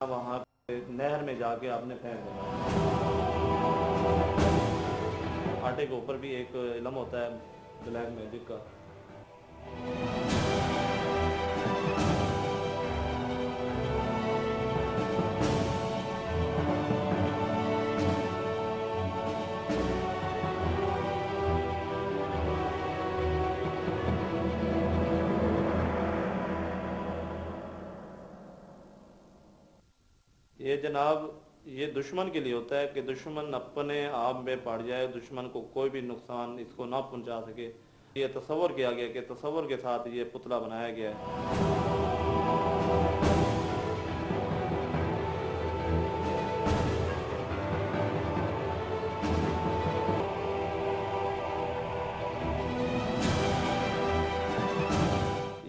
वहाँ पे नहर में जाके आपने फेंक देना। आटे के ऊपर भी एक इल्म होता है ब्लैक मैजिक का। ये जनाब ये दुश्मन के लिए होता है कि दुश्मन अपने आप में पड़ जाए, दुश्मन को कोई भी नुकसान इसको ना पहुंचा सके। ये तसव्वुर किया गया कि तसव्वुर के साथ ये पुतला बनाया गया है।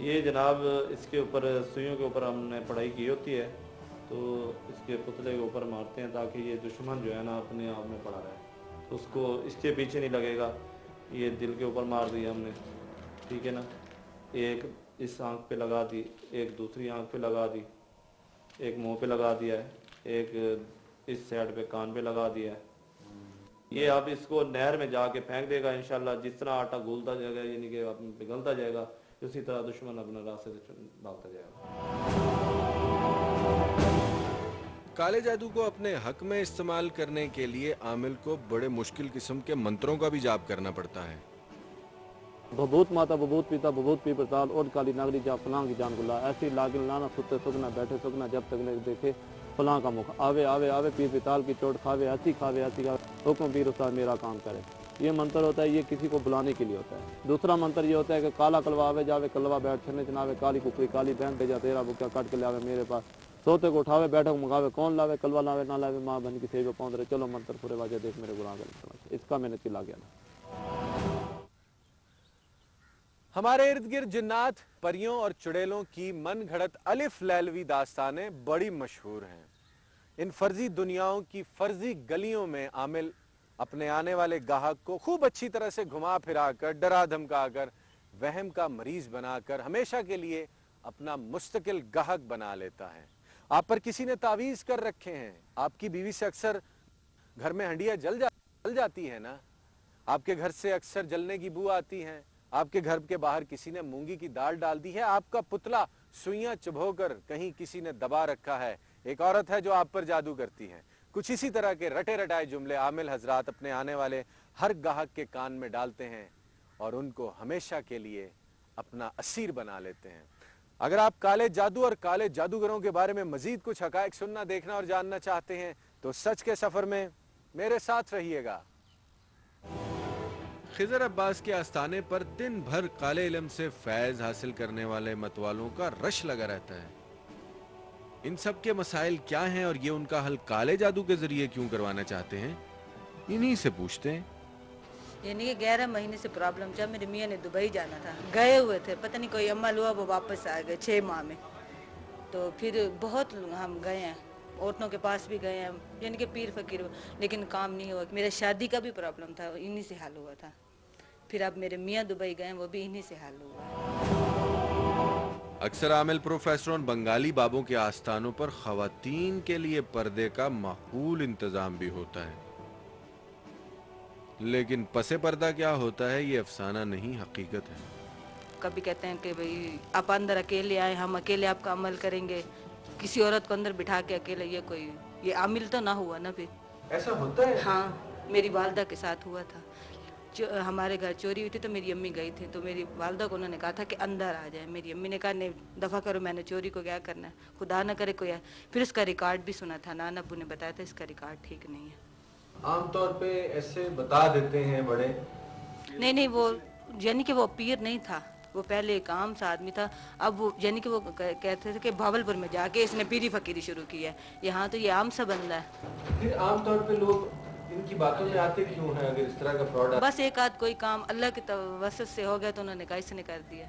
ये जनाब इसके ऊपर सुइयों के ऊपर हमने पढ़ाई की होती है, तो इसके पुतले के ऊपर मारते हैं ताकि ये दुश्मन जो है ना अपने आप में पड़ा रहे, तो उसको इसके पीछे नहीं लगेगा। ये दिल के ऊपर मार दिया हमने, ठीक है ना। एक इस आंख पे लगा दी, एक दूसरी आंख पे लगा दी, एक मुंह पे लगा दिया है, एक इस साइड पे कान पे लगा दिया है। ये अब इसको नहर में जाके फेंक देगा इंशाल्लाह। जिस तरह आटा गूलता जाएगा यानी कि पिघलता जाएगा, उसी तरह दुश्मन अपने रास्ते से भागता जाएगा। काले जादू को अपने हक में इस्तेमाल करने के लिए आमिल को बड़े मुश्किल किस्म के मंत्रों का भी जाप करना पड़ता है। बबूत माता बबूत पिता बबूत पी प्रताल और काली नागरी जा फलां की जान गुला, ऐसी लागिन लाना सुते सुगना बैठे सुगना, जब तक नहीं देखे फलां का मुख आवे आवे आवे, पीर पिताल की चोट खावे हंसी खावे हुक्म पीर उस्ताद मेरा काम करे। ये मंत्र होता है, ये किसी को बुलाने के लिए होता है। दूसरा मंत्र ये होता है कि काला कलवा आवे जावे कलवा बैठ छने चनावे, काली कुकरी काली बहन भेजा तेरा बुक्या काट के लावे मेरे पास, सोते को उठावे बैठक मंगावे कौन लावे, कलवा लावे ना लावे माँ बहन की सेवा पौंध रहे। चलो मंत्र पूरे वाजे देख मेरे गुनाह कर, इसका मैंने चिल्ला गया ना। हमारे इर्द गिर्द जिन्नात, परियों और चुड़ैलों की मन घड़त अलिफ लैलवी दास्तानें बड़ी मशहूर हैं। इन फर्जी दुनियाओं की फर्जी गलियों में आमिल अपने आने वाले गाहक को खूब अच्छी तरह से घुमा फिरा कर, डरा धमका कर, वहम का मरीज बनाकर हमेशा के लिए अपना मुस्तकिल गाहक बना लेता है। आप पर किसी ने तावीज कर रखे हैं। आपकी बीवी से अक्सर घर में हंडिया जल जाती है ना। आपके घर से अक्सर जलने की बू आती है। आपके घर के बाहर किसी ने मूंगी की दाल डाल दी है। आपका पुतला सुइयां चुभोकर कहीं किसी ने दबा रखा है। एक औरत है जो आप पर जादू करती है। कुछ इसी तरह के रटे रटाए जुमले आमिल हजरात अपने आने वाले हर गाहक के कान में डालते हैं और उनको हमेशा के लिए अपना असीर बना लेते हैं। अगर आप काले जादू और काले जादूगरों के बारे में मजीद कुछ हकायक सुनना, देखना और जानना चाहते हैं तो सच के सफर में मेरे साथ रहिएगा। खिजर अब्बास के आस्थाने पर दिन भर काले इल्म से फैज हासिल करने वाले मतवालों का रश लगा रहता है। इन सब के मसाइल क्या हैं और ये उनका हल काले जादू के जरिए क्यों करवाना चाहते हैं, इन्हीं से पूछते हैं। यानी कि 11 महीने से प्रॉब्लम था। मेरे मियाँ ने दुबई जाना था, गए हुए थे, पता नहीं कोई अमल हुआ, वो वापस आ गए 6 माह में। तो फिर बहुत हम गए हैं, औरतों के पास भी गए हैं, यानी कि पीर फकीर, लेकिन काम नहीं हुआ। मेरे शादी का भी प्रॉब्लम था, इन्हीं से हल हुआ था। फिर अब मेरे मियाँ दुबई गए, वो भी इन्हीं से हल हुआ। अक्सर आमिल प्रोफेसरों और बंगाली बाबों के आस्थानों पर खवातीन के लिए पर्दे का माकूल इंतजाम भी होता है, लेकिन पसे पर्दा क्या होता है ये अफसाना नहीं, हकीकत है। कभी कहते हैं कि भाई आप अंदर अकेले आए, हम अकेले आपका अमल करेंगे। किसी औरत को अंदर बिठा के अकेले, ये आमिल तो ना हुआ ना। फिर ऐसा होता है? हाँ, मेरी वालदा के साथ हुआ था। हमारे घर चोरी हुई थी तो मेरी अम्मी गई थी, तो मेरी वालदा को उन्होंने कहा था कि अंदर आ जाए। मेरी अम्मी ने कहा नहीं, दफ़ा करो, मैंने चोरी को क्या करना है, खुदा ना करे कोई आए। फिर उसका रिकॉर्ड भी सुना था, नाना अब्बू ने बताया था इसका रिकॉर्ड ठीक नहीं है। आमतौर पे ऐसे बता देते हैं बड़े। नहीं, वो यानी कि वो पीर नहीं था, वो पहले एक आम सा आदमी था। अब वो यानी कि वो कहते थे कि भावलपुर में जाके इसने पीरी फकीरी शुरू की है। यहाँ तो ये आम सा बंदा है। फिर आमतौर पे लोग इनकी बातों में आते क्यों हैं अगर इस तरह का फ्रॉड? बस एक आध कोई काम अल्लाह की तवस्सुत से हो गया तो उन्होंने कहा इसने कर दिया।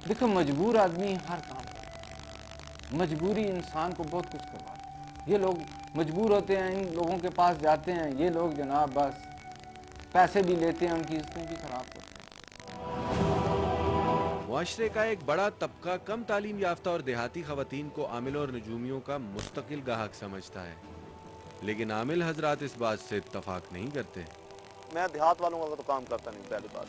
देखो, मजबूर आदमी हर काम करता है। मजबूरी इंसान को बहुत कुछ करवाती है। ये लोग मजबूर होते हैं, इन लोगों के पास जाते हैं, ये लोग जनाब बस पैसे भी लेते हैं, उनकी इज्जतें भी खराब करते हैं। मुआशरे का एक बड़ा तबका कम तालीम याफ्ता और देहाती खवातीन को आमिलों और नजूमियों का मुस्तकिल गाहक समझता है, लेकिन आमिल हजरात इस बात से इत्तफाक नहीं करते। मैं देहात वालों का तो काम करता नहीं, पहली बात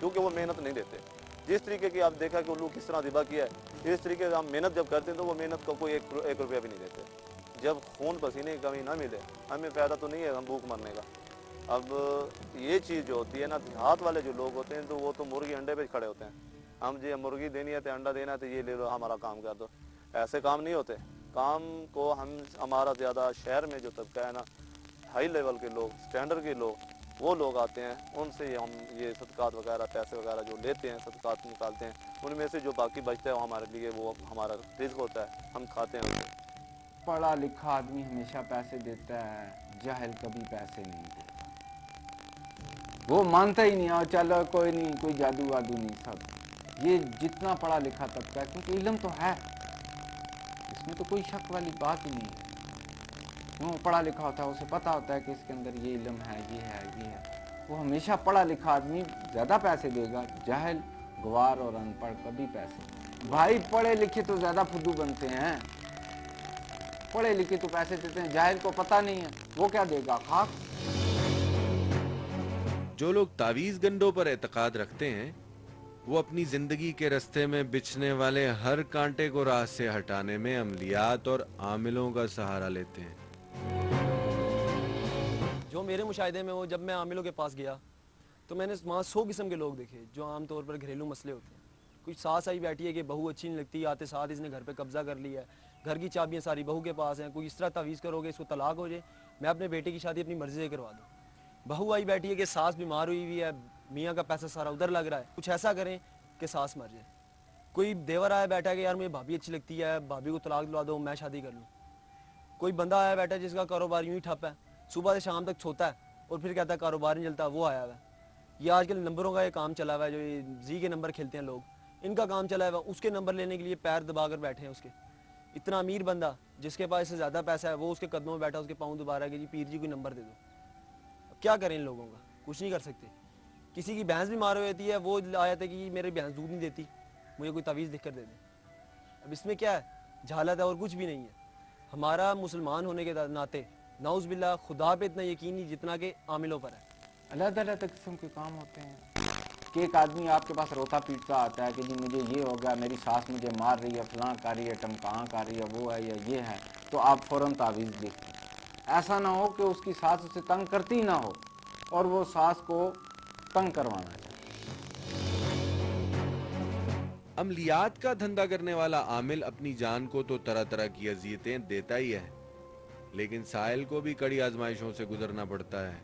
क्योंकि वो मेहनत नहीं देते। जिस तरीके की आप देखा कि उल्लू किस तरह ज़िबा किया है, इस तरीके से हम मेहनत जब करते हैं तो वो मेहनत का कोई एक रुपया भी नहीं देते। जब खून पसीने की कमी ना मिले हमें फ़ायदा तो नहीं है हम भूख मरने का। अब ये चीज़ जो होती है ना, देहात वाले जो लोग होते हैं तो वो तो मुर्गी अंडे पे खड़े होते हैं। हम जी मुर्गी देनी है तो अंडा देना है तो ये ले लो, हमारा काम कर दो। ऐसे काम नहीं होते। काम को हमारा ज़्यादा शहर में जो तबका है ना, हाई लेवल के लोग, स्टैंडर्ड के लोग, वो लोग आते हैं, उनसे हम ये सदकात वगैरह पैसे वगैरह जो लेते हैं, सदकात निकालते हैं, उनमें से जो बाकी बचता है वो हमारे लिए वो हमारा रिज़्क़ होता है, हम खाते हैं उसे। पढ़ा लिखा आदमी हमेशा पैसे देता है, जाहिल कभी पैसे नहीं देता। वो मानता ही नहीं, और चलो कोई नहीं, कोई जादू वादू नहीं। सब ये जितना पढ़ा लिखा तबका है, क्योंकि इल्म तो है, इसमें तो कोई शक वाली बात ही नहीं है। वो पढ़ा लिखा होता है, उसे पता होता है कि इसके अंदर ये इल्म है, ये है, ये है। वो हमेशा पढ़ा लिखा आदमी ज़्यादा पैसे देगा, जाहिल, गवार और अनपढ़ कभी पैसे। भाई पढ़े लिखे तो ज़्यादा फुद्दू बनते हैं, पढ़े लिखे तो पैसे देते हैं, जाहिल को पता नहीं है, वो क्या देगा, खाक। जो लोग तावीज़ गंडों पर एतकाद रखते हैं वो अपनी जिंदगी के रास्ते में बिछने वाले हर कांटे को राह से हटाने में अमलियात और आमिलों का सहारा लेते हैं। जो मेरे मुशाहिदे में हो, जब मैं आमिलों के पास गया तो मैंने वहाँ 100 किस्म के लोग देखे जो आमतौर पर घरेलू मसले होते हैं। कुछ सास आई बैठी है कि बहू अच्छी नहीं लगती, आते साथ इसने घर पे कब्जा कर लिया है, घर की चाबियाँ सारी बहू के पास हैं, कोई इस तरह तावीज़ करोगे इसको तलाक हो जाए, मैं अपने बेटे की शादी अपनी मर्जी से करवा दूँ। बहू आई बैठी है कि सास बीमार हुई हुई है, मियाँ का पैसा सारा उधर लग रहा है, कुछ ऐसा करें कि सास मर जाए। कोई देवर आया बैठा है कि यार मुझे भाभी अच्छी लगती है, भाभी को तलाक दिलवा दो, मैं शादी कर लूँ। कोई बंदा आया बैठा है जिसका कारोबार यूँ ही ठप है, सुबह से शाम तक सोता है और फिर कहता है कारोबार नहीं चलता, वो आया हुआ है। ये आजकल नंबरों का ये काम चला हुआ है, जो ये जी के नंबर खेलते हैं लोग, इनका काम चला हुआ है। उसके नंबर लेने के लिए पैर दबा कर बैठे हैं उसके। इतना अमीर बंदा जिसके पास इससे ज़्यादा पैसा है वो उसके कदमों में बैठा, उसके पाँव दबा रहा है कि जी पीर जी कोई नंबर दे दो। अब क्या करें इन लोगों का, कुछ नहीं कर सकते। किसी की भैंस बीमार हो जाती है, वो आया था कि मेरी भैंस दूध नहीं देती, मुझे कोई तवीज़ लिख कर दे दें। अब इसमें क्या है, जहालत है और कुछ भी नहीं है। हमारा मुसलमान होने के नाते नाउज़ बिल्लाह खुदा पे इतना यकीन नहीं जितना कि आमिलों पर है। अलग-अलग किस्म के काम होते हैं कि एक आदमी आपके पास रोता पीटता आता है कि जी मुझे ये हो गया, मेरी सास मुझे मार रही है, फलां कर रही है, टमकां कर रही है, वो है या ये है, तो आप फ़ौरन तावीज़ लिख दें। ऐसा ना हो कि उसकी सास उसे तंग करती ना हो और वो सास को तंग करवाना चाहे। अमलियात का धंधा करने वाला आमिल अपनी जान को तो तरह तरह की अज़ियतें देता ही है, लेकिन साहिल को भी कड़ी आजमाइशों से गुजरना पड़ता है।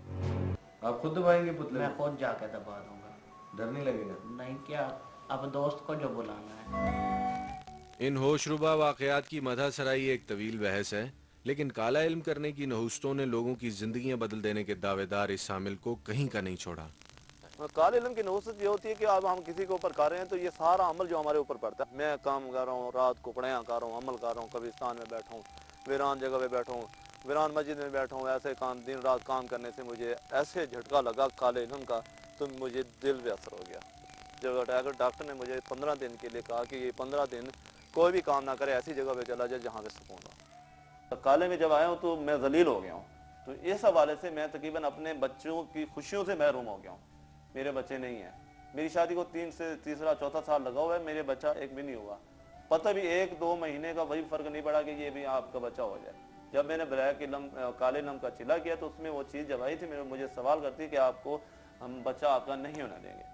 आप खुद दबाएंगे पुतले? मैं खुद जाकर दबा दूंगा। डर नहीं लगेगा? नहीं, क्या अब दोस्त को जो बुलाना है। इन होशरुबा वाक़यात की मदह सराई एक तवील बहस है, लेकिन काला इल्म करने की नहुस्तों ने लोगों की जिंदगियां बदल देने के दावेदार इस आमिल को कहीं का नहीं छोड़ा। काले इल्म की नहुसत ये होती है कि अब हम किसी के ऊपर कर रहे हैं तो ये सारा अमल जो हमारे ऊपर पड़ता है। मैं काम कर रहा हूँ, रात को पढ़ाया कर रहा हूँ, अमल कर रहा हूँ, कब्रिस्तान में बैठा हूँ, वीरान जगह पे बैठा हूँ, वीरान मस्जिद में बैठा हूँ, ऐसे काम दिन रात काम करने से मुझे ऐसे झटका लगा काले इल्म का, तो मुझे दिल पे असर हो गया। जब डॉक्टर ने मुझे 15 दिन के लिए कहा कि ये 15 दिन कोई भी काम ना करे, ऐसी जगह पे चला जाए जहाँ पे सुकून हो। तो काले में जब आया हूँ तो मैं जलील हो गया हूँ। तो इस हवाले से मैं तकरीबन अपने बच्चों की खुशियों से महरूम हो गया हूँ। मेरे बच्चे नहीं हैं। मेरी शादी को 3 से तीसरा चौथा साल लगा हुआ है, मेरे बच्चा एक भी नहीं हुआ। पता भी 1-2 महीने का वही फर्क नहीं पड़ा कि ये भी आपका बच्चा हो जाए। जब मैंने ब्लैक इल्म काले इल्म का चिल्ला किया तो उसमें वो चीज़ जब आई थी, मुझे सवाल करती कि आपको हम बच्चा आपका नहीं होना देंगे।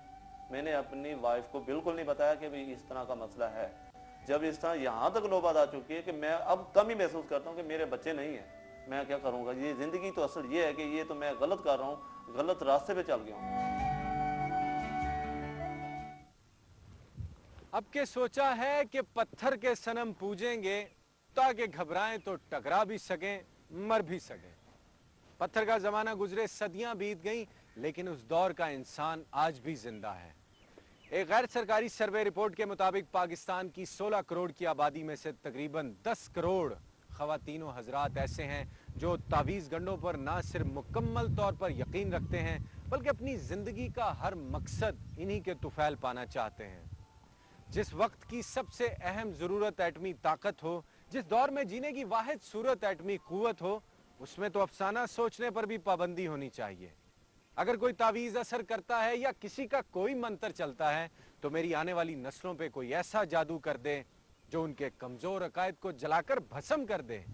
मैंने अपनी वाइफ को बिल्कुल नहीं बताया कि भाई इस तरह का मसला है। जब इस तरह यहाँ तक नौबत आ चुकी है कि मैं अब कम ही महसूस करता हूँ कि मेरे बच्चे नहीं हैं, मैं क्या करूँगा। ये ज़िंदगी तो असल ये है कि ये तो मैं गलत कर रहा हूँ, गलत रास्ते पे चल गया हूँ। अब के सोचा है कि पत्थर के सनम पूजेंगे ताकि घबराएं तो टकरा भी सकें, मर भी सकें। पत्थर का जमाना गुजरे, सदियां बीत गईं, लेकिन उस दौर का इंसान आज भी जिंदा है। एक गैर सरकारी सर्वे रिपोर्ट के मुताबिक पाकिस्तान की 16 करोड़ की आबादी में से तकरीबन 10 करोड़ ख़वातीन व हज़रात ऐसे हैं जो तावीज़ गंडों पर ना सिर्फ मुकम्मल तौर पर यकीन रखते हैं, बल्कि अपनी ज़िंदगी का हर मकसद इन्हीं के तुफैल पाना चाहते हैं। जिस वक्त की सबसे अहम जरूरत एटमी ताकत हो, जिस दौर में जीने की वाहिद सूरत एटमी कुव्वत हो, उसमें तो अफसाना सोचने पर भी पाबंदी होनी चाहिए। अगर कोई तावीज़ असर करता है या किसी का कोई मंत्र चलता है तो मेरी आने वाली नस्लों पे कोई ऐसा जादू कर दे जो उनके कमजोर अकायद को जलाकर भस्म कर दे,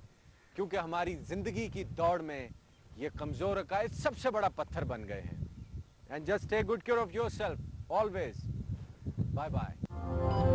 क्योंकि हमारी जिंदगी की दौड़ में ये कमजोर अकायद सबसे बड़ा पत्थर बन गए हैं। And just take good care of yourself always. Bye bye.